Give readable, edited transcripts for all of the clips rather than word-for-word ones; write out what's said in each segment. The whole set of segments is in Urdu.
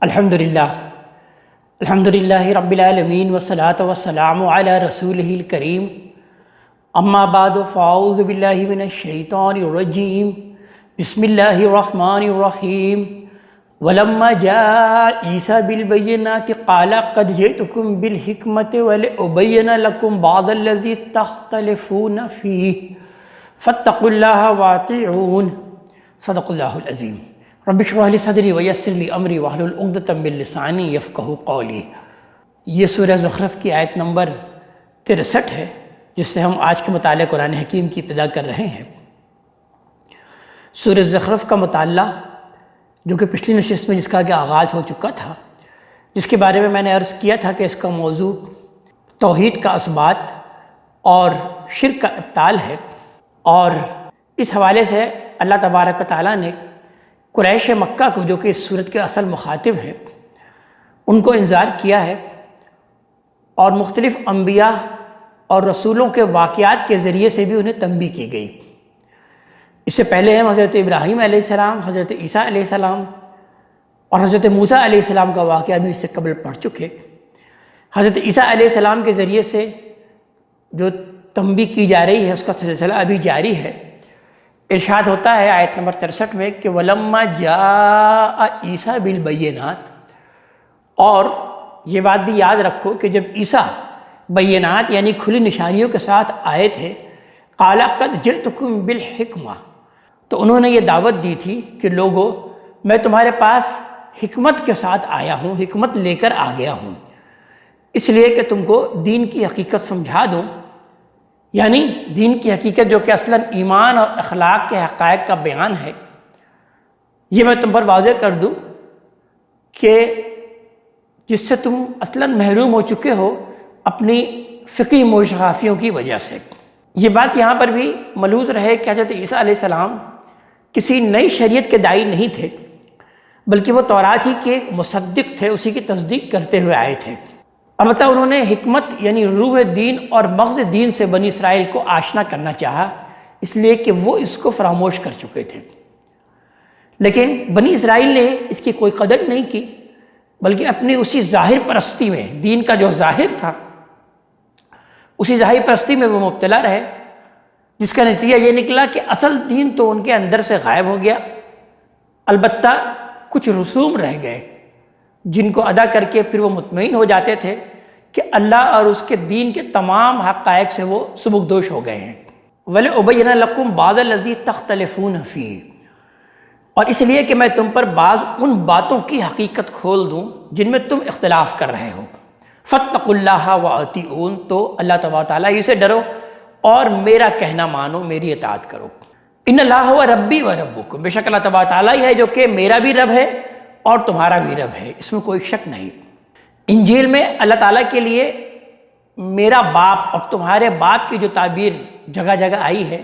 الحمدللہ رب العالمین والصلاة والسلام علی رسولہ الکریم اما بعد فاعوذ باللہ من الشیطان الرجیم بسم اللہ الرحمن الرحیم ولما جاء عیسیٰ بالبینات قال قد جئتکم بالحکمت ولأبین لکم بعض الذی تختلفون فیہ فاتقوا اللہ واطیعون صدق اللہ العظیم رب اشرح لی صدری ویسر لی امری واحلل عقدۃ من لسانی یفقہوا قولی۔ یہ سورہ زخرف کی آیت نمبر 63 ہے جس سے ہم آج کے مطالعہ قرآن حکیم کی ابتدا کر رہے ہیں۔ سورہ زخرف کا مطالعہ جو کہ پچھلی نشست میں جس کا آغاز ہو چکا تھا، جس کے بارے میں نے عرض کیا تھا کہ اس کا موضوع توحید کا اثبات اور شرک کا ابطال ہے، اور اس حوالے سے اللہ تبارک و تعالیٰ نے قریش مکہ کو جو کہ اس صورت کے اصل مخاطب ہیں ان کو انذار کیا ہے، اور مختلف انبیاء اور رسولوں کے واقعات کے ذریعے سے بھی انہیں تنبیہ کی گئی۔ اس سے پہلے ہم حضرت ابراہیم علیہ السلام، حضرت عیسیٰ علیہ السلام اور حضرت موسیٰ علیہ السلام کا واقعہ بھی اس سے قبل پڑھ چکے۔ حضرت عیسیٰ علیہ السلام کے ذریعے سے جو تنبیہ کی جا رہی ہے اس کا سلسلہ ابھی جاری ہے۔ ارشاد ہوتا ہے آیت نمبر 63 میں کہ وَلَمَّا جَاءَ عیسیٰ بِالْبَيِّنَاتِ، اور یہ بات بھی یاد رکھو کہ جب عیسیٰ بینات یعنی کھلی نشانیوں کے ساتھ آئے تھے، قَالَ قَدْ جِئْتُكُمْ بِالْحِکْمَةِ، تو انہوں نے یہ دعوت دی تھی کہ لوگو میں تمہارے پاس حکمت کے ساتھ آیا ہوں، حکمت لے کر آ گیا ہوں، اس لیے کہ تم کو دین کی حقیقت سمجھا دوں، یعنی دین کی حقیقت جو کہ اصلاً ایمان اور اخلاق کے حقائق کا بیان ہے، یہ میں تم پر واضح کر دوں کہ جس سے تم اصلاً محروم ہو چکے ہو اپنی فقہی موشخافیوں کی وجہ سے۔ یہ بات یہاں پر بھی ملحوظ رہے کہ حضرت عیسیٰ علیہ السلام کسی نئی شریعت کے داعی نہیں تھے، بلکہ وہ تورات ہی کے مصدق تھے، اسی کی تصدیق کرتے ہوئے آئے تھے۔ البتہ انہوں نے حکمت یعنی روح دین اور مغز دین سے بنی اسرائیل کو آشنا کرنا چاہا، اس لیے کہ وہ اس کو فراموش کر چکے تھے، لیکن بنی اسرائیل نے اس کی کوئی قدر نہیں کی، بلکہ اپنی اسی ظاہر پرستی میں، دین کا جو ظاہر تھا اسی ظاہر پرستی میں وہ مبتلا رہے، جس کا نتیجہ یہ نکلا کہ اصل دین تو ان کے اندر سے غائب ہو گیا، البتہ کچھ رسوم رہ گئے جن کو ادا کر کے پھر وہ مطمئن ہو جاتے تھے کہ اللہ اور اس کے دین کے تمام حقائق سے وہ سبکدوش ہو گئے ہیں۔ وَلِأُبَيِّنَ لَكُمْ بَعْضَ الَّذِي تَخْتَلِفُونَ فِيهِ، اور اس لیے کہ میں تم پر بعض ان باتوں کی حقیقت کھول دوں جن میں تم اختلاف کر رہے ہو۔ فَاتَّقُوا اللَّهَ وَأَطِیعُونِ، تو اللہ تبارک تعالیٰ ہی سے ڈرو اور میرا کہنا مانو، میری اطاعت کرو۔ ان اللہ هو ربی و ربکم، بے شک اللہ تبارک تعالیٰ ہی ہے جو کہ میرا بھی رب ہے اور تمہارا بھی رب ہے، اس میں کوئی شک نہیں۔ انجیل میں اللہ تعالیٰ کے لیے میرا باپ اور تمہارے باپ کی جو تعبیر جگہ جگہ آئی ہے،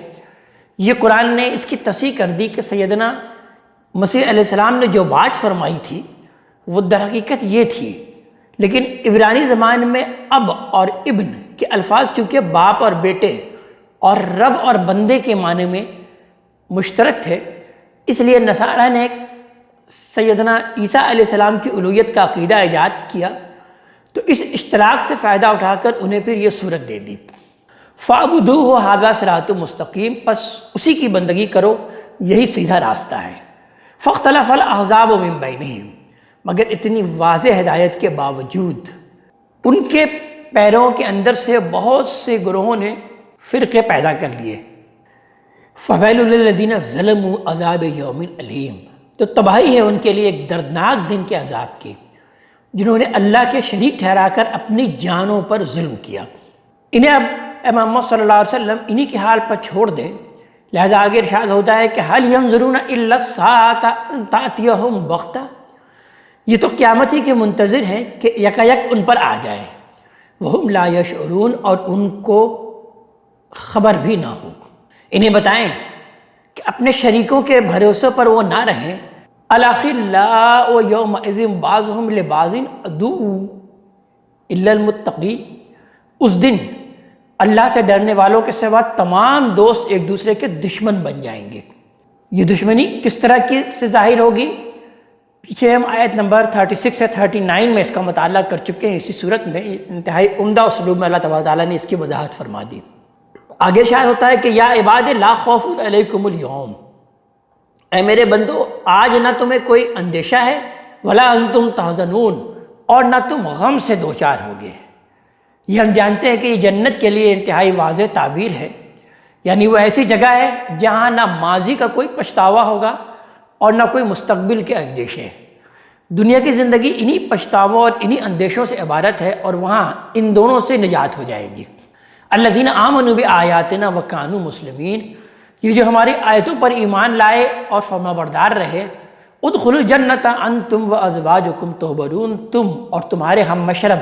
یہ قرآن نے اس کی تصحیح کر دی کہ سیدنا مسیح علیہ السلام نے جو بات فرمائی تھی وہ در حقیقت یہ تھی، لیکن عبرانی زبان میں اب اور ابن کے الفاظ چونکہ باپ اور بیٹے اور رب اور بندے کے معنی میں مشترک تھے، اس لیے نصارہ نے سیدنا عیسیٰ علیہ السلام کی الوہیت کا عقیدہ ایجاد کیا، تو اس اشتراک سے فائدہ اٹھا کر انہیں پھر یہ صورت دے دی، فَاعْبُدُوهُ هَذَا صِرَاطٌ مُسْتَقِيمٌ، پس اسی کی بندگی کرو، یہی سیدھا راستہ ہے۔ فَاخْتَلَفَ الْأَحْزَابُ مِن بَيْنِهِمْ، مگر اتنی واضح ہدایت کے باوجود ان کے پیروں کے اندر سے بہت سے گروہوں نے فرقے پیدا کر لیے۔ فَوَيْلٌ لِّلَّذِينَ ظَلَمُوا عَذَابَ يَوْمٍ أَلِيمٍ، تو تباہی ہے ان کے لیے ایک دردناک دن کے عذاب کی، جنہوں نے اللہ کے شریک ٹھہرا کر اپنی جانوں پر ظلم کیا۔ انہیں اب امام محمد صلی اللہ علیہ وسلم انہی کے حال پر چھوڑ دیں، لہذا آگے ارشاد ہوتا ہے کہ هَلْ يَنظُرُونَ إِلَّا السَّاعَةَ أَن تَأْتِيَهُمْ بَغْتَةً، یہ تو قیامت ہی کے منتظر ہیں کہ یکایک ان پر آ جائے، وَهُمْ لَا يَشْعُرُونَ، اور ان کو خبر بھی نہ ہو۔ انہیں بتائیں کہ اپنے شریکوں کے بھروسے پر وہ نہ رہیں، الْأَخِلَّاءُ يَوْمَئِذٍ بَعْضُهُمْ لِبَعْضٍ عَدُوٌّ إِلَّا الْمُتَّقِينَ، اس دن اللہ سے ڈرنے والوں کے سوا تمام دوست ایک دوسرے کے دشمن بن جائیں گے۔ یہ دشمنی کس طرح کی سے ظاہر ہوگی؟ پیچھے ہم آیت نمبر 36 سے 39 میں اس کا مطالعہ کر چکے ہیں. اسی صورت میں انتہائی عمدہ اسلوب میں اللہ تبارک تعالیٰ نے اس کی وضاحت فرما دی. آگے شاید ہوتا ہے کہ یا عباد لا خوف علیکم اليوم، اے میرے بندو آج نہ تمہیں کوئی اندیشہ ہے، ولا انتم تحزنون، اور نہ تم غم سے دوچار ہوگے. یہ ہم جانتے ہیں کہ یہ جنت کے لیے انتہائی واضح تعبیر ہے، یعنی وہ ایسی جگہ ہے جہاں نہ ماضی کا کوئی پچھتاوا ہوگا اور نہ کوئی مستقبل کے اندیشے. دنیا کی زندگی انہی پچھتاووں اور انہی اندیشوں سے عبارت ہے، اور وہاں ان دونوں سے نجات ہو جائے گی. الذین آمنوا بآیاتنا وکانوا مسلمین، یہ جو ہماری آیتوں پر ایمان لائے اور فرما بردار رہے. ادخلوا الجنت انتم وازواجکم تحبرون، تم اور تمہارے ہم مشرب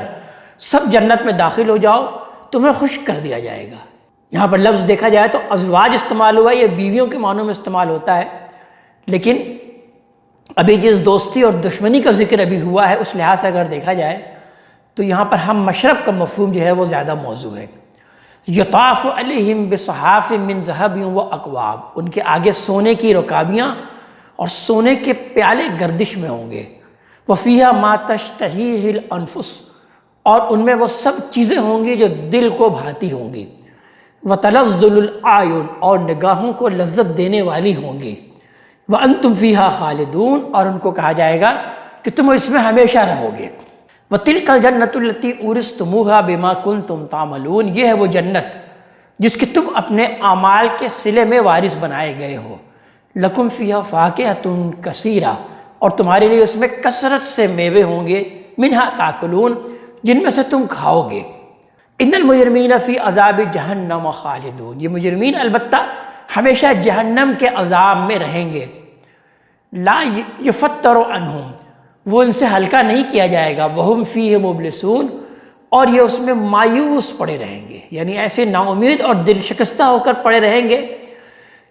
سب جنت میں داخل ہو جاؤ، تمہیں خوش کر دیا جائے گا. یہاں پر لفظ دیکھا جائے تو ازواج استعمال ہوا، یہ بیویوں کے معنوں میں استعمال ہوتا ہے، لیکن ابھی جس دوستی اور دشمنی کا ذکر ابھی ہوا ہے اس لحاظ سے اگر دیکھا جائے تو یہاں پر ہم مشرب کا مفہوم جو ہے وہ زیادہ موضوع ہے. یطاف علیہم بصحاف من ذہب واکواب، ان کے آگے سونے کی رکابیاں اور سونے کے پیالے گردش میں ہوں گے. وفیہا ما تشتہیہ الانفس، اور ان میں وہ سب چیزیں ہوں گی جو دل کو بھاتی ہوں گی. وتلذذ الاعین، اور نگاہوں کو لذت دینے والی ہوں گی. وانتم فیہا خالدون، اور ان کو کہا جائے گا کہ تم اس میں ہمیشہ رہو گے. وَتِلْكَ الْجَنَّةُ الَّتِي أُورِثْتُمُوهَا بِمَا كُنْتُمْ تَعْمَلُونَ، یہ ہے وہ جنت جس کی تم اپنے اعمال کے صلے میں وارث بنائے گئے ہو. لَكُمْ فِيهَا فَاكِهَةٌ كَثِيرَةٌ، اور تمہارے لیے اس میں کثرت سے میوے ہوں گے. مِنْهَا تَأْكُلُونَ، جن میں سے تم کھاؤ گے. إِنَّ الْمُجْرِمِينَ فِي عَذَابِ جَهَنَّمَ خَالِدُونَ، یہ مجرمین البتہ ہمیشہ جہنم کے عذاب میں رہیں گے. لا یفتر عنہم، وہ ان سے ہلکا نہیں کیا جائے گا. وہم فیہ مبلسون، اور یہ اس میں مایوس پڑے رہیں گے، یعنی ایسے نا امید اور دل شکستہ ہو کر پڑے رہیں گے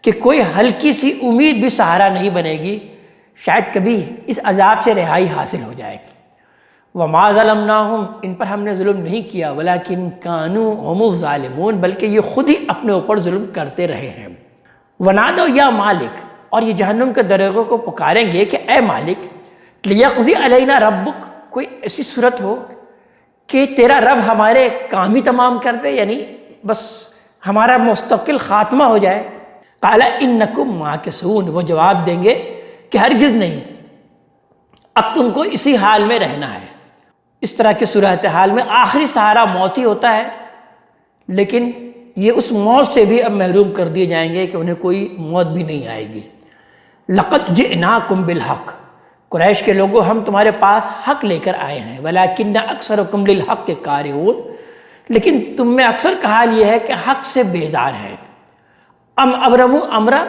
کہ کوئی ہلکی سی امید بھی سہارا نہیں بنے گی، شاید کبھی اس عذاب سے رہائی حاصل ہو جائے گی. وما ظلمناہم، ان پر ہم نے ظلم نہیں کیا. ولکن کانوا هم الظالمون، بلکہ یہ خود ہی اپنے اوپر ظلم کرتے رہے ہیں. ونادوا یا مالک، اور یہ جہنم کے دروازوں کو پکاریں گے کہ اے مالک. لیقضی علینا ربک، کوئی ایسی صورت ہو کہ تیرا رب ہمارے کام ہی تمام کر دے، یعنی بس ہمارا مستقل خاتمہ ہو جائے. قال انکم ماکثون، وہ جواب دیں گے کہ ہرگز نہیں، اب تم کو اسی حال میں رہنا ہے. اس طرح کی صورتحال میں آخری سہارا موت ہی ہوتا ہے، لیکن یہ اس موت سے بھی اب محروم کر دیے جائیں گے کہ انہیں کوئی موت بھی نہیں آئے گی. لقد جئناکم بالحق، قریش کے لوگوں ہم تمہارے پاس حق لے کر آئے ہیں. ولکن اکثرکم للحق کارہون، لیکن تم میں اکثر کا حال یہ ہے کہ حق سے بیزار ہے. ام ابرموا امرا،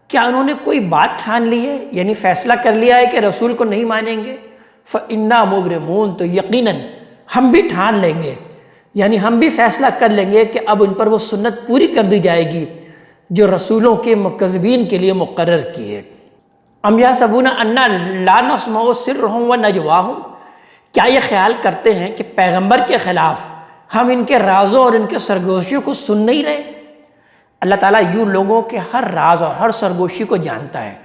کیا انہوں نے کوئی بات ٹھان لی ہے، یعنی فیصلہ کر لیا ہے کہ رسول کو نہیں مانیں گے. فإنا مبرمون، تو یقیناً ہم بھی ٹھان لیں گے، یعنی ہم بھی فیصلہ کر لیں گے کہ اب ان پر وہ سنت پوری کر دی جائے گی جو رسولوں کے مکذبین کے لیے مقرر کی ہے. ام یحسبون انا لا نسمع سرهم ونجواهم، کیا یہ خیال کرتے ہیں کہ پیغمبر کے خلاف ہم ان کے رازوں اور ان کے سرگوشیوں کو سن نہیں رہے. اللہ تعالیٰ یوں لوگوں کے ہر راز اور ہر سرگوشی کو جانتا ہے،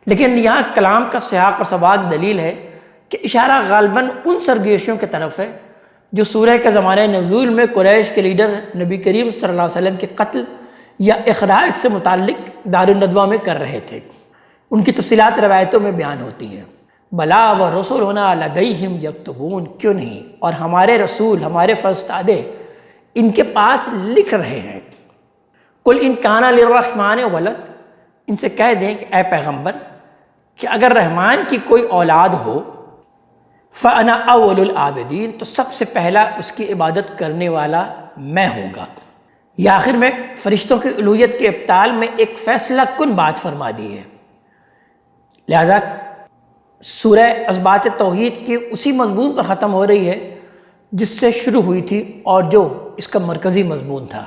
لیکن یہاں کلام کا سیاق و سباق دلیل ہے کہ اشارہ غالباً ان سرگوشیوں کی طرف ہے جو سورہ کے زمانہ نزول میں قریش کے لیڈر نبی کریم صلی اللہ علیہ وسلم کے قتل یا اخراج سے متعلق دارالندوہ میں کر رہے تھے. ان کی تفصیلات روایتوں میں بیان ہوتی ہیں. بلا و رسولنا لدیہم یکتبون، کیوں نہیں، اور ہمارے رسول، ہمارے فرستادے ان کے پاس لکھ رہے ہیں. قل ان کان للرحمن ولد، ان سے کہہ دیں کہ اے پیغمبر کہ اگر رحمان کی کوئی اولاد ہو، فانا اول العابدین، تو سب سے پہلا اس کی عبادت کرنے والا میں ہوں گا. یہ آخر میں فرشتوں کی الوہیت کے ابطال میں ایک فیصلہ کن بات فرما دی ہے. لہذا سورہ اثبات توحید کی اسی مضمون پر ختم ہو رہی ہے جس سے شروع ہوئی تھی اور جو اس کا مرکزی مضمون تھا.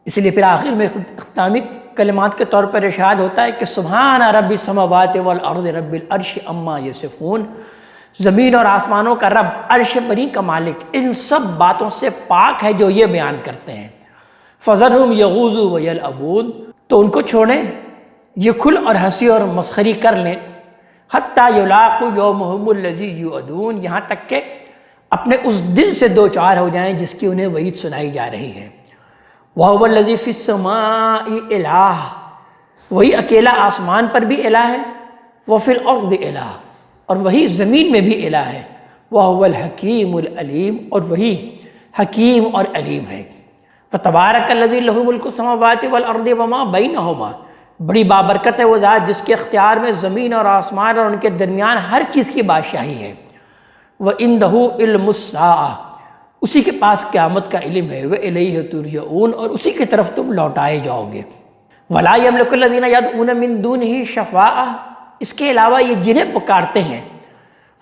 اس لیے پھر آخر میں اختتامی کلمات کے طور پر ارشاد ہوتا ہے کہ سبحان رب السماوات والارض رب العرش عما یصفون، زمین اور آسمانوں کا رب، عرش بری کا مالک ان سب باتوں سے پاک ہے جو یہ بیان کرتے ہیں. فذرہم یغوزوا ویلعبون، تو ان کو چھوڑیں، یہ کھل اور ہنسی اور مسخری کر لیں. حتیٰ یلاقوا یومہم الذی یوعدون، یہاں تک کہ اپنے اس دن سے دو چار ہو جائیں جس کی انہیں وعید سنائی جا رہی ہے۔ وَهُوَ الَّذِي فِي السَّمَاءِ الٰہ، وہی اکیلا آسمان پر بھی الہ ہے، وَفِي الْأَرْضِ الٰہ، اور وہی زمین میں بھی الہ ہے، وَهُوَ الْحَكِيمُ الْعَلِيمُ، اور وہی حکیم اور علیم ہے۔ فَتَبَارَكَ الَّذِي لَهُ مُلْكُ السَّمَاوَاتِ وَالْأَرْضِ وَمَا بَيْنَهُمَا، بڑی بابرکت ہے وہ ذات جس کے اختیار میں زمین اور آسمان اور ان کے درمیان ہر چیز کی بادشاہی ہے۔ وَإِنْدَهُ عِلْمُ السَّاعَةِ، اسی کے پاس قیامت کا علم ہے، وَإِلَيْهِ تُرْجَعُونَ، اور اسی کی طرف تم لوٹائے جاؤ گے۔ وَلَا يَمْلِكُ الَّذِينَ يَدْعُونَ مِن دُونِهِ شَفَاعَةً، اس کے علاوہ یہ جنہیں پکارتے ہیں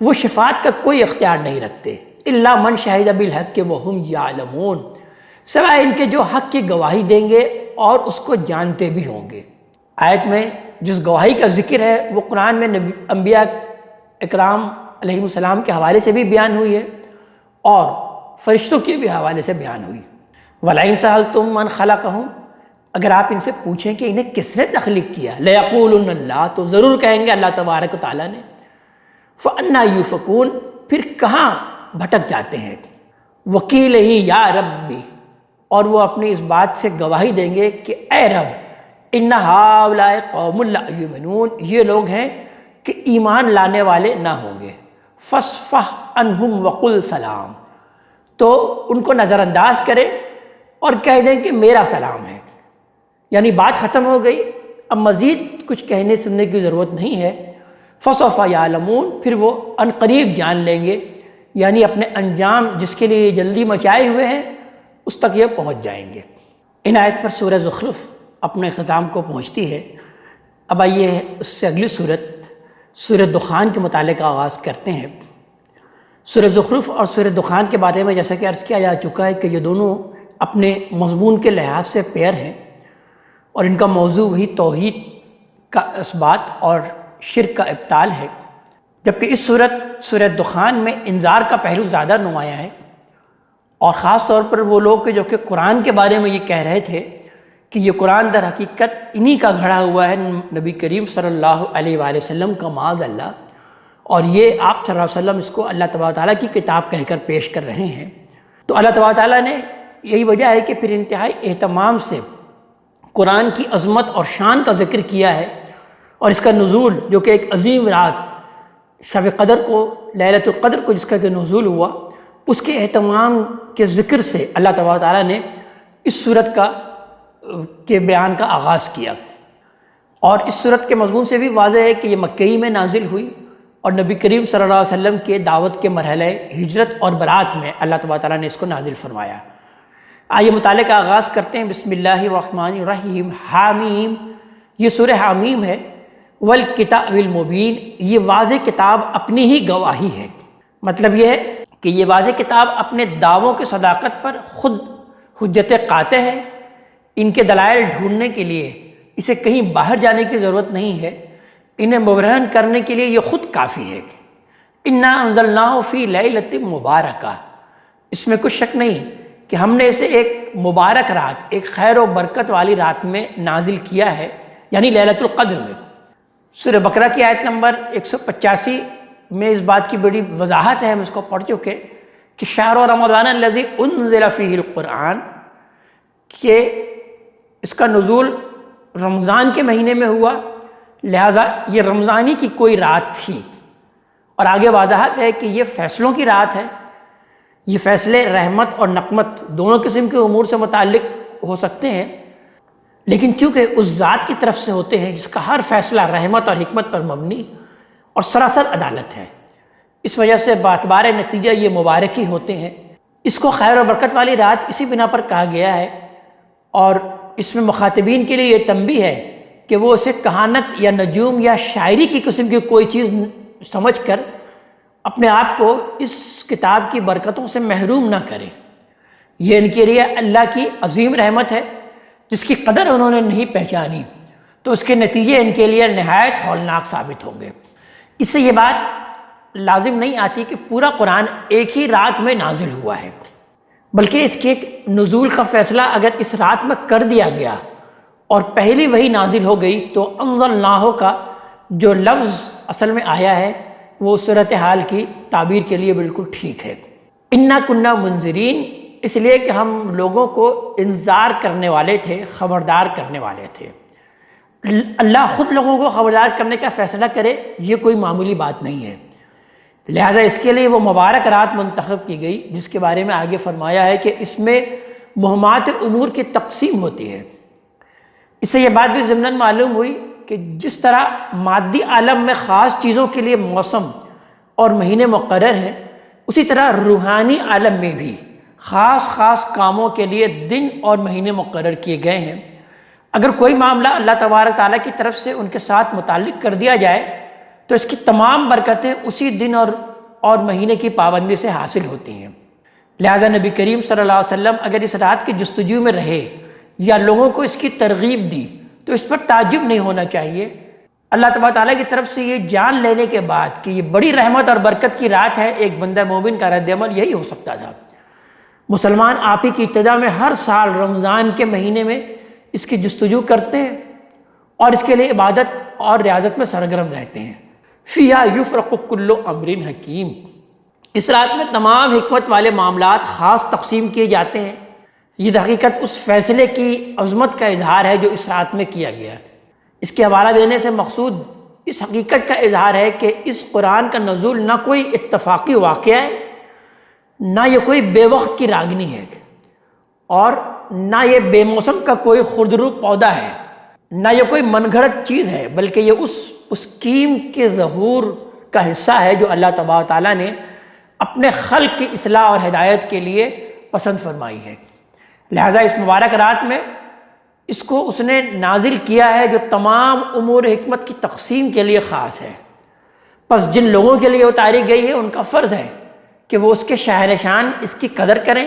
وہ شفاعت کا کوئی اختیار نہیں رکھتے، إِلَّا مَنْ شَهِدَ بِالْحَقِّ وَهُمْ يَعْلَمُونَ، سوائے ان کے جو حق کی گواہی دیں گے اور اس کو جانتے بھی ہوں گے۔ آیت میں جس گواہی کا ذکر ہے وہ قرآن میں انبیاء اکرام علیہ السلام کے حوالے سے بھی بیان ہوئی ہے اور فرشتوں کے بھی حوالے سے بیان ہوئی۔ وَلَئِن سَأَلْتُم مَّنْ خَلَقَهُم، اگر آپ ان سے پوچھیں کہ انہیں کس نے تخلیق کیا، لَيَقُولُنَّ اللَّهُ، تو ضرور کہیں گے اللہ تبارک و تعالیٰ نے۔ فَأَنَّىٰ يُؤْفَكُونَ، پھر کہاں بھٹک جاتے ہیں۔ وَقِيلَ یا ربی، اور وہ اپنی اس بات سے گواہی دیں گے کہ اے رب، اِنَّ هَٰؤُلَاءِ قَوْمٌ لَا یُؤْمِنُونَ، یہ لوگ ہیں کہ ایمان لانے والے نہ ہوں گے۔ فَاصْفَحْ عَنْهُمْ وَقُلْ سَلَام، تو ان کو نظر انداز کرے اور کہہ دیں کہ میرا سلام ہے، یعنی بات ختم ہو گئی، اب مزید کچھ کہنے سننے کی ضرورت نہیں ہے۔ فَسَوْفَ يَعْلَمُونَ، پھر وہ ان قریب جان لیں گے، یعنی اپنے انجام جس کے لیے جلدی مچائے ہوئے ہیں اس تک یہ پہنچ جائیں گے۔ ان آیت پر سورہ زخرف اپنے اختتام کو پہنچتی ہے۔ اب آئیے اس سے اگلی سورہ دخان کے متعلق آغاز کرتے ہیں۔ سورہ زخرف اور سورہ دخان کے بارے میں جیسا کہ عرض کیا جا چکا ہے کہ یہ دونوں اپنے مضمون کے لحاظ سے پیر ہیں اور ان کا موضوع وہی توحید کا اثبات اور شرک کا ابطال ہے، جبکہ اس سورہ دخان میں انذار کا پہلو زیادہ نمایاں ہے، اور خاص طور پر وہ لوگ جو کہ قرآن کے بارے میں یہ کہہ رہے تھے کہ یہ قرآن در حقیقت انہی کا گھڑا ہوا ہے، نبی کریم صلی اللہ علیہ وآلہ وسلم کا معاذ اللہ، اور یہ آپ صلی اللہ علیہ وسلم اس کو اللہ تبارک تعالیٰ کی کتاب کہہ کر پیش کر رہے ہیں۔ تو اللہ تبارک تعالیٰ نے یہی وجہ ہے کہ پھر انتہائی اہتمام سے قرآن کی عظمت اور شان کا ذکر کیا ہے، اور اس کا نزول جو کہ ایک عظیم رات شب قدر کو، لیلۃ القدر کو جس کا کہ نزول ہوا، اس کے اہتمام کے ذکر سے اللہ تبارک تعالیٰ نے اس صورت کے بیان کا آغاز کیا، اور اس صورت کے مضمون سے بھی واضح ہے کہ یہ مکئی میں نازل ہوئی اور نبی کریم صلی اللہ علیہ وسلم کے دعوت کے مرحلہ ہجرت اور برات میں اللہ تبارک تعالیٰ نے اس کو نازل فرمایا۔ آئیے مطالعے کا آغاز کرتے ہیں۔ بسم اللہ الرحمن الرحیم۔ حامیم، یہ سورہ حامیم ہے۔ والکتاب المبین، یہ واضح کتاب اپنی ہی گواہی ہے، مطلب یہ ہے کہ یہ واضح کتاب اپنے دعووں کی صداقت پر خود حجت قاطع ہے، ان کے دلائل ڈھونڈنے کے لیے اسے کہیں باہر جانے کی ضرورت نہیں ہے، انہیں مبرہن کرنے کے لیے یہ خود کافی ہے۔ انا انزلناہ فی لیلۃ مبارکہ، اس میں کچھ شک نہیں کہ ہم نے اسے ایک مبارک رات، ایک خیر و برکت والی رات میں نازل کیا ہے، یعنی لیلۃ القدر میں۔ سورہ بقرہ کی آیت نمبر 185 میں اس بات کی بڑی وضاحت ہے، ہم اس کو پڑھ چکے کہ شہر رمضان الذی انزل فیہ القرآن، کہ اس کا نزول رمضان کے مہینے میں ہوا، لہٰذا یہ رمضانی کی کوئی رات تھی، اور آگے وضاحت ہے کہ یہ فیصلوں کی رات ہے۔ یہ فیصلے رحمت اور نقمت دونوں قسم کے امور سے متعلق ہو سکتے ہیں، لیکن چونکہ اس ذات کی طرف سے ہوتے ہیں جس کا ہر فیصلہ رحمت اور حکمت پر مبنی اور سراسر عدالت ہے، اس وجہ سے باتبار نتیجہ یہ مبارک ہی ہوتے ہیں۔ اس کو خیر و برکت والی رات اسی بنا پر کہا گیا ہے، اور اس میں مخاطبین کے لیے یہ تنبیہ ہے کہ وہ اسے کہانت یا نجوم یا شاعری کی قسم کی کوئی چیز سمجھ کر اپنے آپ کو اس کتاب کی برکتوں سے محروم نہ کریں۔ یہ ان کے لیے اللہ کی عظیم رحمت ہے جس کی قدر انہوں نے نہیں پہچانی، تو اس کے نتیجے ان کے لیے نہایت ہولناک ثابت ہوں گے۔ اس سے یہ بات لازم نہیں آتی کہ پورا قرآن ایک ہی رات میں نازل ہوا ہے، بلکہ اس کے نزول کا فیصلہ اگر اس رات میں کر دیا گیا اور پہلی وہی نازل ہو گئی تو انزلناہ کا جو لفظ اصل میں آیا ہے وہ صورتحال کی تعبیر کے لیے بالکل ٹھیک ہے۔ انا کننا منذرین، اس لیے کہ ہم لوگوں کو انذار کرنے والے تھے، خبردار کرنے والے تھے۔ اللہ خود لوگوں کو خبردار کرنے کا فیصلہ کرے یہ کوئی معمولی بات نہیں ہے، لہذا اس کے لیے وہ مبارک رات منتخب کی گئی جس کے بارے میں آگے فرمایا ہے کہ اس میں مہمات امور کی تقسیم ہوتی ہے۔ اس سے یہ بات بھی ضمناً معلوم ہوئی کہ جس طرح مادی عالم میں خاص چیزوں کے لیے موسم اور مہینے مقرر ہیں، اسی طرح روحانی عالم میں بھی خاص کاموں کے لیے دن اور مہینے مقرر کیے گئے ہیں۔ اگر کوئی معاملہ اللہ تبارک تعالیٰ کی طرف سے ان کے ساتھ متعلق کر دیا جائے تو اس کی تمام برکتیں اسی دن اور مہینے کی پابندی سے حاصل ہوتی ہیں۔ لہذا نبی کریم صلی اللہ علیہ وسلم اگر اس رات کی جستجو میں رہے یا لوگوں کو اس کی ترغیب دی تو اس پر تعجب نہیں ہونا چاہیے۔ اللہ تبارک تعالیٰ کی طرف سے یہ جان لینے کے بعد کہ یہ بڑی رحمت اور برکت کی رات ہے، ایک بندہ مومن کا رد عمل یہی ہو سکتا تھا۔ مسلمان آپ ہی کی ابتدا میں ہر سال رمضان کے مہینے میں اس کی جستجو کرتے ہیں اور اس کے لیے عبادت اور ریاضت میں سرگرم رہتے ہیں۔ فیہا یفرق کل امر حکیم، اس رات میں تمام حکمت والے معاملات خاص تقسیم کیے جاتے ہیں۔ یہ در حقیقت اس فیصلے کی عظمت کا اظہار ہے جو اس رات میں کیا گیا ہے۔ اس کے حوالہ دینے سے مقصود اس حقیقت کا اظہار ہے کہ اس قرآن کا نزول نہ کوئی اتفاقی واقعہ ہے، نہ یہ کوئی بے وقت کی راگنی ہے، اور نہ یہ بے موسم کا کوئی خردرو پودا ہے، نہ یہ کوئی من گھڑت چیز ہے، بلکہ یہ اس اسکیم کے ظہور کا حصہ ہے جو اللہ تبارک تعالیٰ نے اپنے خلق کی اصلاح اور ہدایت کے لیے پسند فرمائی ہے۔ لہٰذا اس مبارک رات میں اس کو اس نے نازل کیا ہے جو تمام امور حکمت کی تقسیم کے لیے خاص ہے۔ پس جن لوگوں کے لیے اتاری گئی ہے ان کا فرض ہے کہ وہ اس کے شہنشان اس کی قدر کریں،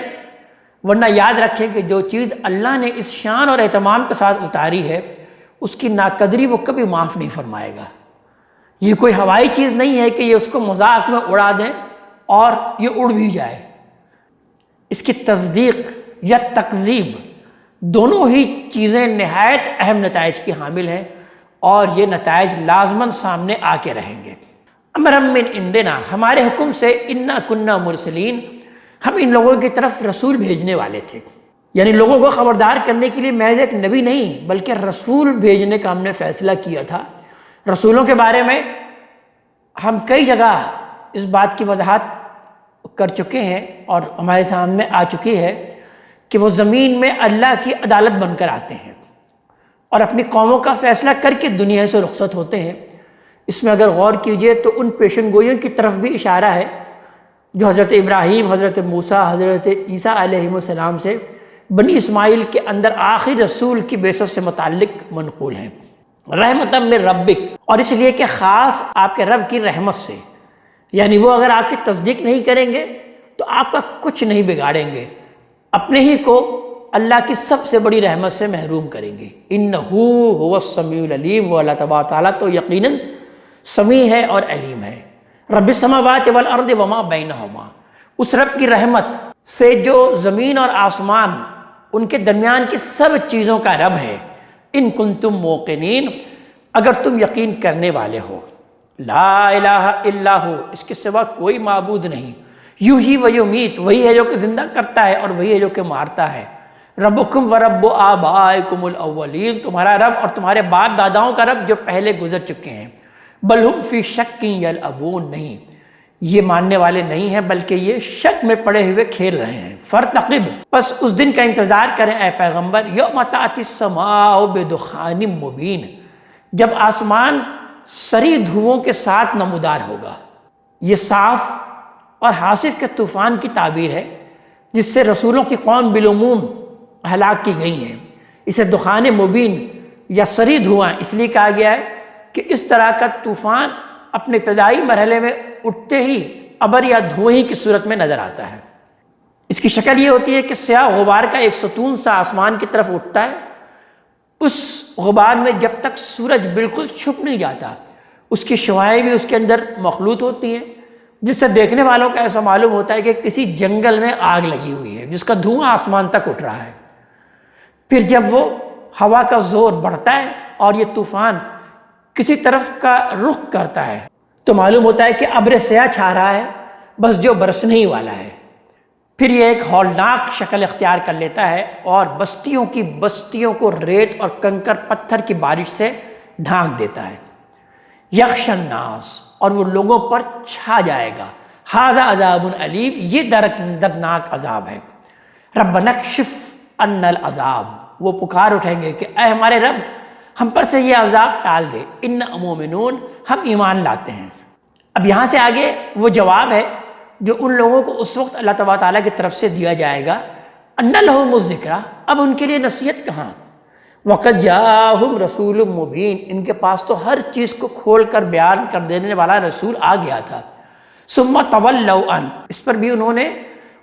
ورنہ یاد رکھیں کہ جو چیز اللہ نے اس شان اور اہتمام کے ساتھ اتاری ہے اس کی ناقدری وہ کبھی معاف نہیں فرمائے گا۔ یہ کوئی ہوائی چیز نہیں ہے کہ یہ اس کو مذاق میں اڑا دیں اور یہ اڑ بھی جائے۔ اس کی تصدیق یا تکذیب دونوں ہی چیزیں نہایت اہم نتائج کی حامل ہیں، اور یہ نتائج لازماً سامنے آ کے رہیں گے۔ امرم من عندنا، ہمارے حکم سے، انا کننا مرسلین، ہم ان لوگوں کی طرف رسول بھیجنے والے تھے۔ یعنی لوگوں کو خبردار کرنے کے لیے محض ایک نبی نہیں بلکہ رسول بھیجنے کا ہم نے فیصلہ کیا تھا۔ رسولوں کے بارے میں ہم کئی جگہ اس بات کی وضاحت کر چکے ہیں اور ہمارے سامنے آ چکی ہے کہ وہ زمین میں اللہ کی عدالت بن کر آتے ہیں اور اپنی قوموں کا فیصلہ کر کے دنیا سے رخصت ہوتے ہیں۔ اس میں اگر غور کیجئے تو ان پیشن گوئیوں کی طرف بھی اشارہ ہے جو حضرت ابراہیم، حضرت موسیٰ، حضرت عیسیٰ علیہ السلام سے بنی اسماعیل کے اندر آخری رسول کی بعثت سے متعلق منقول ہیں۔ رحمتم من ربک، اور اس لیے کہ خاص آپ کے رب کی رحمت سے، یعنی وہ اگر آپ کی تصدیق نہیں کریں گے تو آپ کا کچھ نہیں بگاڑیں گے، اپنے ہی کو اللہ کی سب سے بڑی رحمت سے محروم کریں گے۔ انہو هو السمیع العلیم، وہ اللہ تبارک تعالیٰ تو یقیناً سمیع ہے اور علیم ہے۔ رب السماوات والارض وما بینہما، اس رب کی رحمت سے جو زمین اور آسمان ان کے درمیان کی سب چیزوں کا رب ہے۔ ان کنتم موقنین، اگر تم یقین کرنے والے ہو، لا الہ الا ہو، اس کے سوا کوئی معبود نہیں، یحیی و یمیت، وہی ہے جو کہ زندہ کرتا ہے اور وہی ہے جو کہ مارتا ہے۔ ربکم و رب آبائکم الاولین، تمہارا رب اور تمہارے باپ داداؤں کا رب جو پہلے گزر چکے ہیں۔ بل ہم فی شک یلعبون، نہیں یہ ماننے والے نہیں ہیں بلکہ یہ شک میں پڑے ہوئے کھیل رہے ہیں۔ فرتقب، پس اس دن کا انتظار کریں اے پیغمبر، یوم تأتی السماء بدخان مبین، جب آسمان سری دھوؤں کے ساتھ نمودار ہوگا۔ یہ صاف اور حاصف کے طوفان کی تعبیر ہے جس سے رسولوں کی قوم بالعموم ہلاک کی گئی ہیں۔ اسے دخان مبین یا سری دھواں اس لیے کہا گیا ہے کہ اس طرح کا طوفان اپنے ابتدائی مرحلے میں اٹھتے ہی ابر یا دھوئیں کی صورت میں نظر آتا ہے۔ اس کی شکل یہ ہوتی ہے کہ سیاہ غبار کا ایک ستون سا آسمان کی طرف اٹھتا ہے، اس غبار میں جب تک سورج بالکل چھپ نہیں جاتا اس کی شعاعیں بھی اس کے اندر مخلوط ہوتی ہیں، جس سے دیکھنے والوں کا ایسا معلوم ہوتا ہے کہ کسی جنگل میں آگ لگی ہوئی ہے جس کا دھواں آسمان تک اٹھ رہا ہے۔ پھر جب وہ ہوا کا زور بڑھتا ہے اور یہ طوفان کسی طرف کا رخ کرتا ہے تو معلوم ہوتا ہے کہ ابر سیاہ چھا رہا ہے، بس جو برسنے ہی والا ہے۔ پھر یہ ایک ہولناک شکل اختیار کر لیتا ہے اور بستیوں کو ریت اور کنکر پتھر کی بارش سے ڈھانک دیتا ہے۔ یغش الناس، اور وہ لوگوں پر چھا جائے گا۔ ھذا عذاب علیم، یہ دردناک عذاب ہے۔ ربنا اکشف عنا العذاب، وہ پکار اٹھیں گے کہ اے ہمارے رب ہم پر سے یہ عذاب ٹال دے۔ انا مومنون، ہم ایمان لاتے ہیں۔ اب یہاں سے آگے وہ جواب ہے جو ان لوگوں کو اس وقت اللہ تبارک تعالیٰ کی طرف سے دیا جائے گا، ان لہم الذکریٰ، اب ان کے لیے نصیحت کہاں؟ وقد جاءہم رسول مبین، ان کے پاس تو ہر چیز کو کھول کر بیان کر دینے والا رسول آ گیا تھا۔ ثم تولوا عنہ، اس پر بھی انہوں نے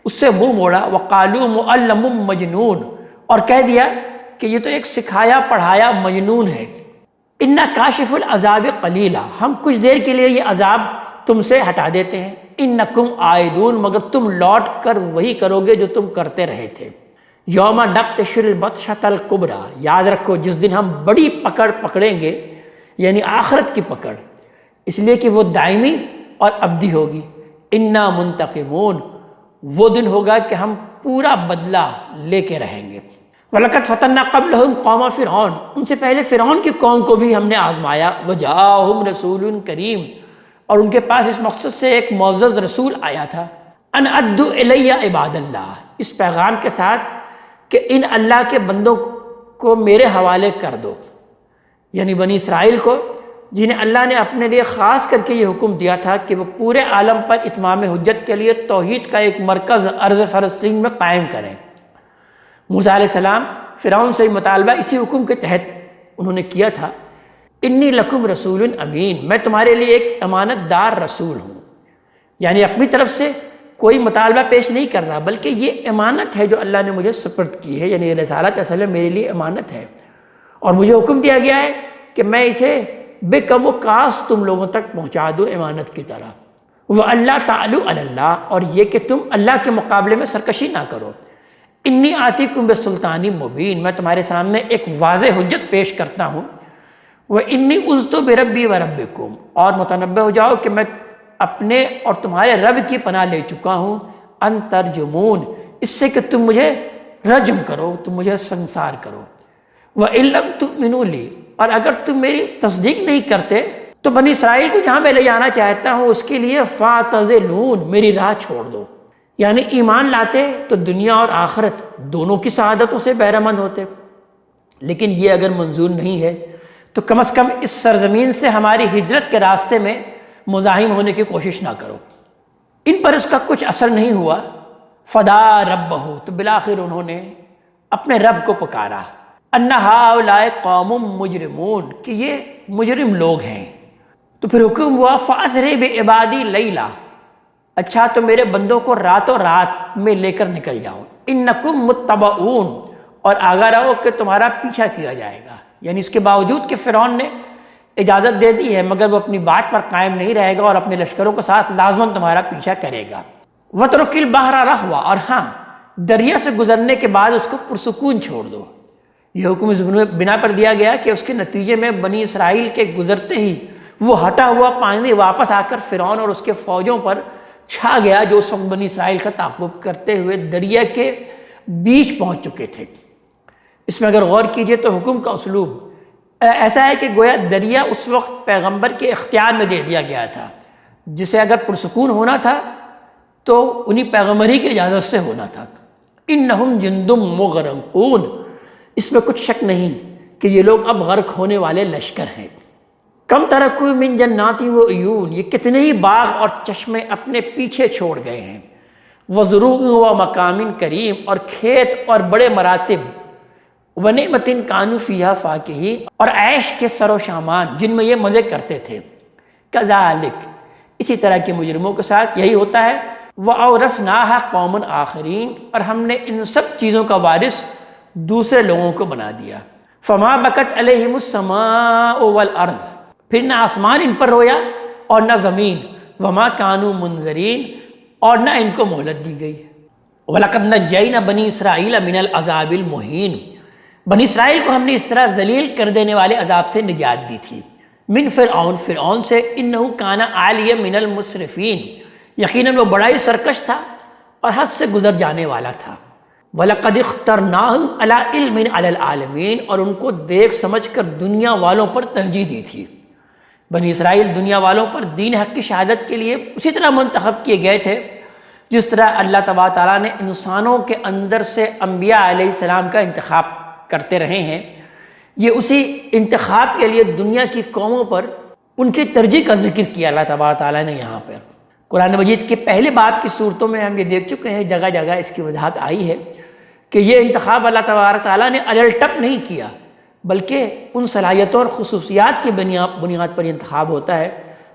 اس سے منہ موڑا۔ وقالوا معلم مجنون، اور کہہ دیا کہ یہ تو ایک سکھایا پڑھایا مجنون ہے۔ انا کاشف العذاب قلیلا، ہم کچھ دیر کے لیے یہ عذاب تم سے ہٹا دیتے ہیں۔ انکم عائدون، مگر تم لوٹ کر وہی کرو گے جو تم کرتے رہے تھے۔ یوم نبطش البطشۃ الکبریٰ، یاد رکھو جس دن ہم بڑی پکڑ پکڑیں گے، یعنی آخرت کی پکڑ، اس لیے کہ وہ دائمی اور ابدی ہوگی۔ انا منتقمون، وہ دن ہوگا کہ ہم پورا بدلہ لے کے رہیں گے۔ وَلَقَدْ فَتَنَّا قَبْلَهُمْ قَوْمَ فِرْعَوْنَ، ان سے پہلے فرعون کی قوم کو بھی ہم نے آزمایا۔ وَجَاءَهُمْ رَسُولٌ کریم، اور ان کے پاس اس مقصد سے ایک معزز رسول آیا تھا۔ ان ادوا الی عباد اللہ، اس پیغام کے ساتھ کہ ان اللہ کے بندوں کو میرے حوالے کر دو، یعنی بنی اسرائیل کو، جنہیں اللہ نے اپنے لیے خاص کر کے یہ حکم دیا تھا کہ وہ پورے عالم پر اتمام حجت کے لیے توحید کا ایک مرکز ارض فلسطین میں قائم کریں۔ موسیٰ علیہ السلام فرعون سے مطالبہ اسی حکم کے تحت انہوں نے کیا تھا۔ انی لکم رسول امین، میں تمہارے لیے ایک امانت دار رسول ہوں، یعنی اپنی طرف سے کوئی مطالبہ پیش نہیں کر رہا، بلکہ یہ امانت ہے جو اللہ نے مجھے سپرد کی ہے، یعنی یہ رسالت اصل میں میرے لیے امانت ہے، اور مجھے حکم دیا گیا ہے کہ میں اسے بے کم و کاس تم لوگوں تک پہنچا دوں امانت کی طرح۔ وَأَلَّا تَعْلُوا عَلَى اللَّهِ، اور یہ کہ تم اللہ کے مقابلے میں سرکشی نہ کرو۔ انی آتیکم بسلطان مبین، میں تمہارے سامنے ایک واضح حجت پیش کرتا ہوں۔ وَإِنِّي عُذْتُ بِرَبِّي وَرَبِّكُمْ، اور متنبہ ہو جاؤ کہ میں اپنے اور تمہارے رب کی پناہ لے چکا ہوں۔ ان ترجمون، اس سے کہ تم مجھے رجم کرو، تم مجھے سنسار کرو۔ وَإِن لَّمْ تُؤْمِنُوا لِي، اور اگر تم میری تصدیق نہیں کرتے تو بنی اسرائیل کو جہاں میں لے جانا چاہتا ہوں اس کے لیے فَاعْتَزِلُونِ، میری راہ چھوڑ دو۔ یعنی ایمان لاتے تو دنیا اور آخرت دونوں کی سعادتوں سے بہرہ مند ہوتے، لیکن یہ اگر منظور نہیں ہے تو کم از کم اس سرزمین سے ہماری ہجرت کے راستے میں مزاحم ہونے کی کوشش نہ کرو۔ ان پر اس کا کچھ اثر نہیں ہوا۔ فدا ربہ، تو بالآخر انہوں نے اپنے رب کو پکارا۔ ان ہؤلاء قوم مجرمون، کہ یہ مجرم لوگ ہیں۔ تو پھر حکم ہوا فاسر بعبادی لیلا، اچھا تو میرے بندوں کو راتوں رات میں لے کر نکل جاؤ۔ انکم متبعون، اور آگاہ رہو کہ تمہارا پیچھا کیا جائے گا، یعنی اس کے باوجود کہ فرعون نے اجازت دے دی ہے مگر وہ اپنی بات پر قائم نہیں رہے گا اور اپنے لشکروں کے ساتھ لازماً تمہارا پیچھا کرے گا۔ وَتْرُكِ الْبَحْرَ رَهْوًا، اور ہاں دریا سے گزرنے کے بعد اس کو پرسکون چھوڑ دو۔ یہ حکم اس بنا پر دیا گیا کہ اس کے نتیجے میں بنی اسرائیل کے گزرتے ہی وہ ہٹا ہوا پانی واپس آ کر فرعون اور اس کے فوجوں پر چھا گیا، جو اس وقت بنی اسرائیل کا تعاقب کرتے ہوئے دریا کے بیچ پہنچ چکے تھے۔ اس میں اگر غور کیجئے تو حکم کا اسلوب ایسا ہے کہ گویا دریا اس وقت پیغمبر کے اختیار میں دے دیا گیا تھا، جسے اگر پرسکون ہونا تھا تو انہی پیغمبر ہی کی اجازت سے ہونا تھا۔ انہم جندم مغرقون، اس میں کچھ شک نہیں کہ یہ لوگ اب غرق ہونے والے لشکر ہیں۔ کم ترکوا من جنات و عیون، یہ کتنے ہی باغ اور چشمے اپنے پیچھے چھوڑ گئے ہیں۔ وزروع و مقام کریم، اور کھیت اور بڑے مراتب، ونعمت کانوا فیہا فاکہین، اور عیش کے سر و سامان جن میں یہ مزے کرتے تھے۔ کذالک، اسی طرح کے مجرموں کے ساتھ یہی ہوتا ہے۔ وَأَوْرَثْنَاهَا قَوْمًا آخَرِينَ، اور ہم نے ان سب چیزوں کا وارث دوسرے لوگوں کو بنا دیا۔ فما بکت علیہم السماء والارض، پھر نہ آسمان ان پر رویا اور نہ زمین۔ وما کانوا منظرین، اور نہ ان کو مہلت دی گئی۔ وَلَقَدْ نَجَّيْنَا بَنِي إِسْرَائِيلَ مِنَ الْعَذَابِ الْمُهِينِ، بنی اسرائیل کو ہم نے اس طرح ذلیل کر دینے والے عذاب سے نجات دی تھی۔ من فرعون سے، انہو کان عالیہ من المسرفین، یقیناً وہ بڑا ہی سرکش تھا اور حد سے گزر جانے والا تھا۔ وَلَقَدِ اخْتَرْنَاهُمْ عَلَىٰ عِلْمٍ عَلَى الْعَالَمِينَ، اور ان کو دیکھ سمجھ کر دنیا والوں پر ترجیح دی تھی۔ بنی اسرائیل دنیا والوں پر دین حق کی شہادت کے لیے اسی طرح منتخب کیے گئے تھے جس طرح اللہ تبارک تعالیٰ نے انسانوں کے اندر سے انبیاء علیہ السلام کا انتخاب کرتے رہے ہیں۔ یہ اسی انتخاب کے لیے دنیا کی قوموں پر ان کی ترجیح کا ذکر کیا اللہ تبارک تعالیٰ نے یہاں پر۔ قرآن مجید کے پہلے باب کی صورتوں میں ہم یہ دیکھ چکے ہیں، جگہ جگہ اس کی وضاحت آئی ہے کہ یہ انتخاب اللہ تبارک تعالیٰ نے الٹپ نہیں کیا، بلکہ ان صلاحیتوں اور خصوصیات کی بنیاد پر انتخاب ہوتا ہے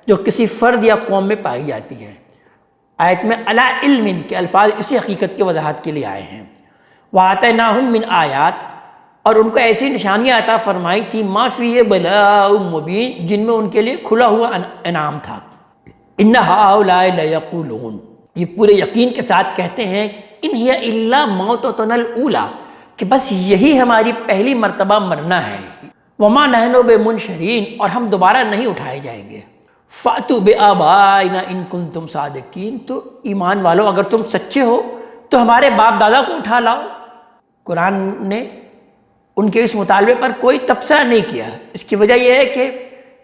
جو کسی فرد یا قوم میں پائی جاتی ہے۔ آیت میں علی علم کے الفاظ اسی حقیقت کی وضاحت کے لیے آئے ہیں۔ وَآتَيْنَاهُم مِّنْ آیات، اور ان کو ایسی نشانیاں عطا فرمائی تھی، مَا فِیہ بَلَاءٌ مُبِین، جن میں ان کے لیے کھلا ہوا انعام تھا۔ إِنَّ هَؤُلَاءِ لَيَقُولُونَ، یہ پورے یقین کے ساتھ کہتے ہیں، إِنْ هِیَ إِلَّا مَوْتُنَا الْأُولَىٰ، کہ بس یہی ہماری پہلی مرتبہ مرنا ہے، وَمَا نَحْنُ بِمُنشَرِينَ، اور ہم دوبارہ نہیں اٹھائے جائیں گے۔ فَأْتُوا بِآبَائِنَا إِن كُنتُمْ صَادِقِينَ، تو ایمان والو اگر تم سچے ہو تو ہمارے باپ دادا کو اٹھا لاؤ۔ قرآن نے ان کے اس مطالبے پر کوئی تبصرہ نہیں کیا۔ اس کی وجہ یہ ہے کہ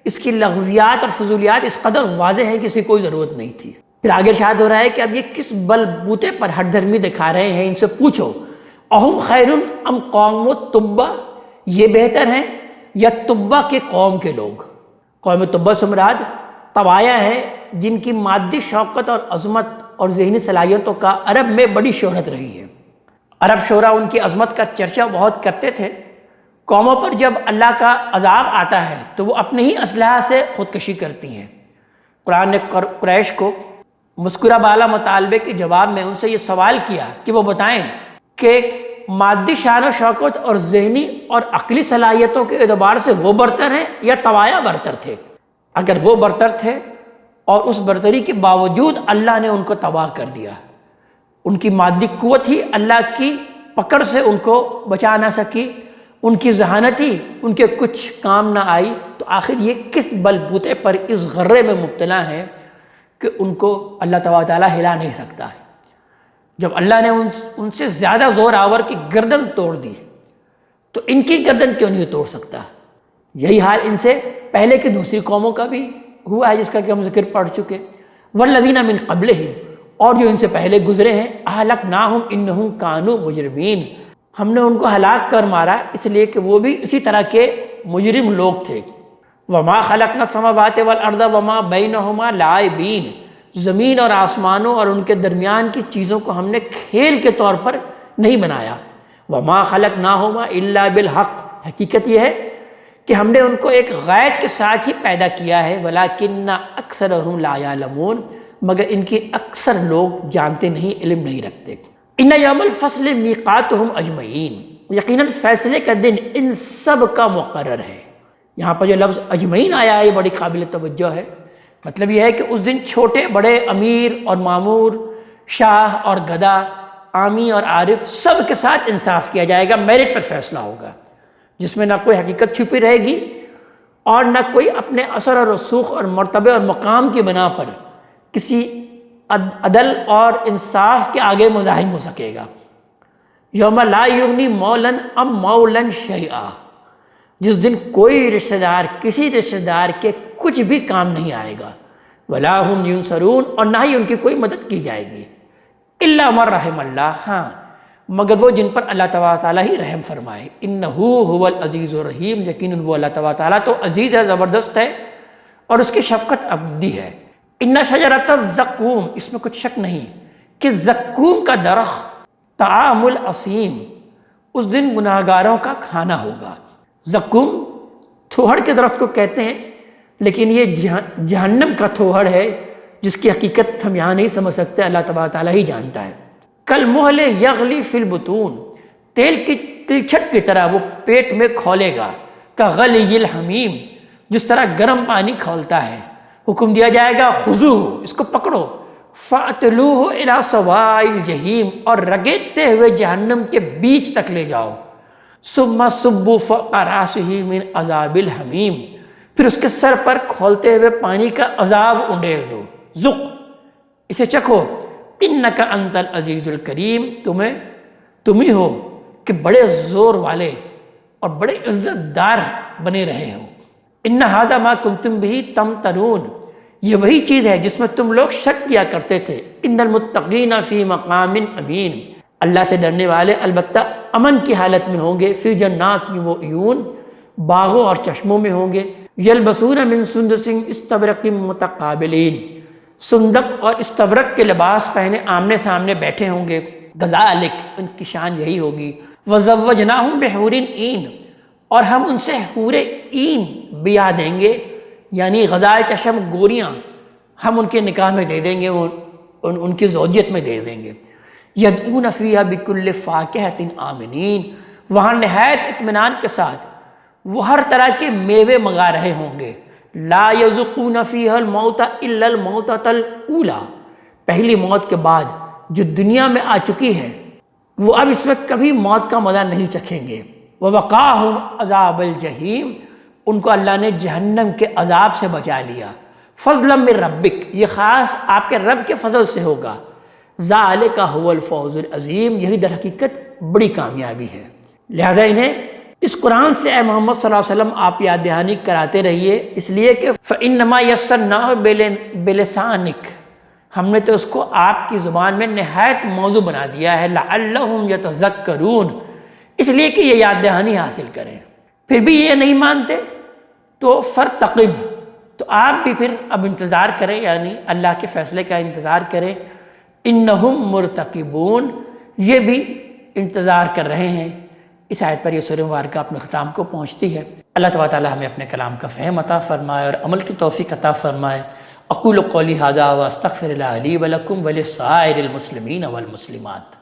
اس کی لغویات اور فضولیات اس قدر واضح ہیں کہ اس کی کوئی ضرورت نہیں تھی۔ پھر آگے ارشاد ہو رہا ہے کہ اب یہ کس بل بوتے پر ہٹ دھرمی دکھا رہے ہیں، ان سے پوچھو، اہم خیر ام قوم تبا، یہ بہتر ہیں یا تبا کے قوم کے لوگ؟ قوم تبا سے مراد طبایا ہے جن کی مادی شوقت اور عظمت اور ذہنی صلاحیتوں کا عرب میں بڑی شہرت رہی ہے۔ عرب شعراء ان کی عظمت کا چرچا بہت کرتے تھے۔ قوموں پر جب اللہ کا عذاب آتا ہے تو وہ اپنے ہی اسلحہ سے خودکشی کرتی ہیں۔ قرآن نے قریش کو مسکرہ بالا مطالبے کے جواب میں ان سے یہ سوال کیا کہ وہ بتائیں کہ مادی شان و شوکت اور ذہنی اور عقلی صلاحیتوں کے اعتبار سے وہ برتر ہیں یا طوایا برتر تھے؟ اگر وہ برتر تھے اور اس برتری کے باوجود اللہ نے ان کو تباہ کر دیا، ان کی مادی قوت ہی اللہ کی پکڑ سے ان کو بچا نہ سکی، ان کی ذہانت ہی ان کے کچھ کام نہ آئی، تو آخر یہ کس بل بوتے پر اس غرے میں مبتلا ہیں کہ ان کو اللہ تبارک تعالیٰ ہلا نہیں سکتا ہے؟ جب اللہ نے ان سے زیادہ زور آور کی گردن توڑ دی تو ان کی گردن کیوں نہیں توڑ سکتا؟ یہی حال ان سے پہلے کی دوسری قوموں کا بھی ہوا ہے جس کا کہ ہم ذکر پڑھ چکے۔ والذین من قبلہم، اور جو ان سے پہلے گزرے ہیں، اہلکناہم انہم کانوا مجرمین، ہم نے ان کو ہلاک کر مارا اس لیے کہ وہ بھی اسی طرح کے مجرم لوگ تھے۔ وما خلقنا السماوات والارض وما بینہما لاعبین، زمین اور آسمانوں اور ان کے درمیان کی چیزوں کو ہم نے کھیل کے طور پر نہیں بنایا۔ وما خلقناہما الا بالحق، حقیقت یہ ہے کہ ہم نے ان کو ایک غائب کے ساتھ ہی پیدا کیا ہے۔ ولکن اکثرہم لا یعلمون، مگر ان کی اکثر لوگ جانتے نہیں، علم نہیں رکھتے۔ ان یوم الفصل میقاتہم اجمعین، یقیناً فیصلے کا دن ان سب کا مقرر ہے۔ یہاں پر جو لفظ اجمعین آیا ہے یہ بڑی قابل توجہ ہے۔ مطلب یہ ہے کہ اس دن چھوٹے بڑے، امیر اور معمور، شاہ اور گدا، عامی اور عارف، سب کے ساتھ انصاف کیا جائے گا، میرٹ پر فیصلہ ہوگا، جس میں نہ کوئی حقیقت چھپی رہے گی اور نہ کوئی اپنے اثر اور رسوخ اور مرتبے اور مقام کی بنا پر کسی عدل اور انصاف کے آگے مزاحم ہو سکے گا۔ یوم لا یغنی مولا ام مولا شیئا، جس دن کوئی رشتہ دار کسی رشتہ دار کے کچھ بھی کام نہیں آئے گا۔ ولا هم ینصرون، اور نہ ہی ان کی کوئی مدد کی جائے گی۔ الا من رحم اللہ، ہاں مگر وہ جن پر اللہ تبارک تعالیٰ ہی رحم فرمائے۔ انہ هو العزیز الرحیم، یقیناً وہ اللہ تبارک تعالیٰ تو عزیز ہے، زبردست ہے، اور اس کی شفقت ابدی ہے۔ ان شجرۃ الزقوم، اس میں کچھ شک نہیں کہ زقوم کا درخت طعام الاثیم، اس دن گناہگاروں کا کھانا ہوگا۔ زقوم تھوہڑ کے درخت کو کہتے ہیں، لیکن یہ جہنم کا تھوہڑ ہے جس کی حقیقت ہم یہاں نہیں سمجھ سکتے، اللہ تبارک تعالیٰ ہی جانتا ہے۔ کالمہل یغلی فی البطون، تیل کی تلچھٹ کی طرح وہ پیٹ میں کھولے گا۔ کغلی الحمیم، جس طرح گرم پانی کھولتا ہے۔ حکم دیا جائے گا خذوہ، اس کو پکڑو، فاعتلوہ الی سواء الجحیم، اور رگیدتے ہوئے جہنم کے بیچ تک لے جاؤ۔ ثم صبوا فوق رأسہ من عذاب الحمیم، پھر اس کے سر پر کھولتے ہوئے پانی کا عذاب انڈیل دو، ذق، اسے چکھو، انک انت العزیز الکریم، تم ہی ہو کہ بڑے زور والے اور بڑے عزت دار بنے رہے ہو۔ ان ھذا ما کنتم بہ تمترون، یہ وہی چیز ہے جس میں تم لوگ شک کیا کرتے تھے۔ ان المتقین فی مقام امین، اللہ سے ڈرنے والے البتہ امن کی حالت میں ہوں گے، فی جنات و عیون، باغوں اور چشموں میں ہوں گے، یلبسون من سندس استبرق متقابلین، سندق اور استبرق کے لباس پہنے آمنے سامنے بیٹھے ہوں گے، کذالک، ان کی شان یہی ہوگی، وزوجناہم بحور عین، اور ہم ان سے حور عین بیاہ دیں گے، یعنی غزال چشم گوریاں ہم ان کے نکاح میں دے دیں گے، ان کی زوجیت میں دے دیں گے۔ یدعون فیہا بکل فاکہۃ آمنین، وہاں نہایت اطمینان کے ساتھ وہ ہر طرح کے میوے منگا رہے ہوں گے۔ لا یذوقون فیہا الموت الا الموتۃ الاولی، پہلی موت کے بعد جو دنیا میں آ چکی ہے وہ اب اس میں کبھی موت کا مزہ نہیں چکھیں گے۔ وَوَقَاهُمْ عَذَابَ الْجَحِيمِ، ان کو اللہ نے جہنم کے عذاب سے بچا لیا۔ فضلا من ربک، یہ خاص آپ کے رب کے فضل سے ہوگا۔ ذَلِكَ هُوَ الْفَوْزُ الْعَظِيمُ، یہی در حقیقت بڑی کامیابی ہے۔ لہٰذا انہیں اس قرآن سے اے محمد صلی اللہ علیہ وسلم آپ یاد دہانی کراتے رہیے، اس لیے کہ فَإِنَّمَا يَسَّرْنَاهُ بِلِسَانِكَ، ہم نے تو اس کو آپ کی زبان میں نہایت موضوع بنا دیا ہے، لَعَلَّهُمْ يَتَذَكَّرُونَ، اس لیے کہ یہ یاد دہانی حاصل کریں۔ پھر بھی یہ نہیں مانتے تو فَارْتَقِبْ، تو آپ بھی پھر اب انتظار کریں، یعنی اللہ کے فیصلے کا انتظار کریں۔ اِنَّهُمْ مُرْتَقِبُونَ، یہ بھی انتظار کر رہے ہیں۔ اس آیت پر یہ سورہ مبارکہ اپنے ختام کو پہنچتی ہے۔ اللہ تبارک تعالیٰ ہمیں اپنے کلام کا فہم عطا فرمائے اور عمل کی توفیق عطا فرمائے۔ اقول قولی ھذا واستغفر اللہ لی ولکم ولسائر المسلمین والمسلمات۔